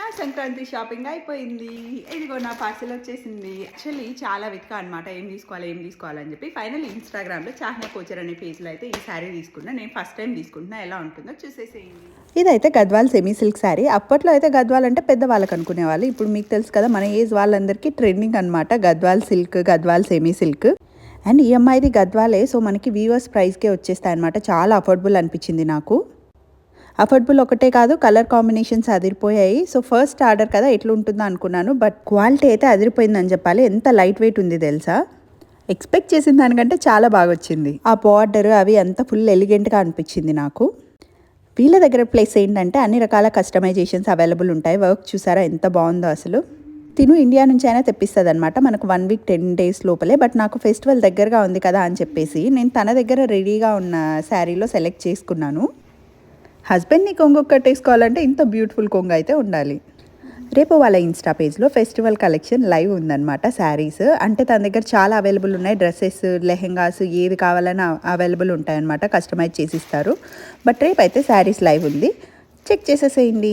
నా సంక్రాంతి షాపింగ్ అయిపోయింది. ఇదిగో నా పార్సెల్ వచ్చేసింది. యాక్చువల్లీ చాలా వెతికా అనమాట, ఏం తీసుకోవాలని చెప్పి. ఫైనల్ ఇన్స్టాగ్రామ్లో చాహ్నా కోచర్ అనే పేజ్లో అయితే ఈ శారీ తీసుకున్నా. నేను ఫస్ట్ టైం తీసుకుంటున్నా, ఎలా ఉంటుందో చూసేసేయండి. ఇదైతే గద్వాల్ సెమీ సిల్క్ శారీ. అప్పట్లో అయితే గద్వాల్ అంటే పెద్దవాళ్ళకి అనుకునేవాళ్ళు. ఇప్పుడు మీకు తెలుసు కదా, మన ఏజ్ వాళ్ళందరికీ ట్రెండింగ్ అనమాట Gadwal silk, Gadwal semi silk. And ఈ అమ్మాయిది గద్వాలే, సో మనకి వీవర్స్ ప్రైస్కే వచ్చేస్తాయి అనమాట. చాలా అఫోర్డబుల్ అనిపించింది నాకు. అఫోర్డబుల్ ఒకటే కాదు, కలర్ కాంబినేషన్స్ అదిరిపోయాయి. సో ఫస్ట్ ఆర్డర్ కదా, ఎట్లా ఉంటుందో అనుకున్నాను, బట్ క్వాలిటీ అయితే అదిరిపోయిందని చెప్పాలి. ఎంత లైట్ వెయిట్ ఉంది తెలుసా, ఎక్స్పెక్ట్ చేసిన దానికంటే చాలా బాగా వచ్చింది. ఆ బార్డర్ అవి అంత ఫుల్ ఎలిగెంట్గా అనిపించింది నాకు. వీళ్ళ దగ్గర ప్లేస్ ఏంటంటే అన్ని రకాల కస్టమైజేషన్స్ అవైలబుల్ ఉంటాయి. వర్క్ చూసారా ఎంత బాగుందో అసలు. తిను ఇండియా నుంచి అయినా తెప్పిస్తుంది అనమాట, మనకు 1 వీక్ 10 డేస్ లోపలే. బట్ నాకు ఫెస్టివల్ దగ్గరగా ఉంది కదా అని చెప్పేసి నేను తన దగ్గర రెడీగా ఉన్న శారీలో సెలెక్ట్ చేసుకున్నాను. హస్బెండ్ని కొంగు కట్టేసుకోవాలంటే ఇంత బ్యూటిఫుల్ కొంగు అయితే ఉండాలి. రేపు వాళ్ళ ఇన్స్టా పేజ్లో ఫెస్టివల్ కలెక్షన్ లైవ్ ఉందన్నమాట. శారీస్ అంటే తన దగ్గర చాలా అవైలబుల్ ఉన్నాయి. డ్రెస్సెస్, లెహెంగాస్ ఏది కావాలన్నా అవైలబుల్ ఉంటాయన్నమాట, కస్టమైజ్ చేసిస్తారు. బట్ రేపు అయితే శారీస్ లైవ్ ఉంది, చెక్ చేసేసేయండి.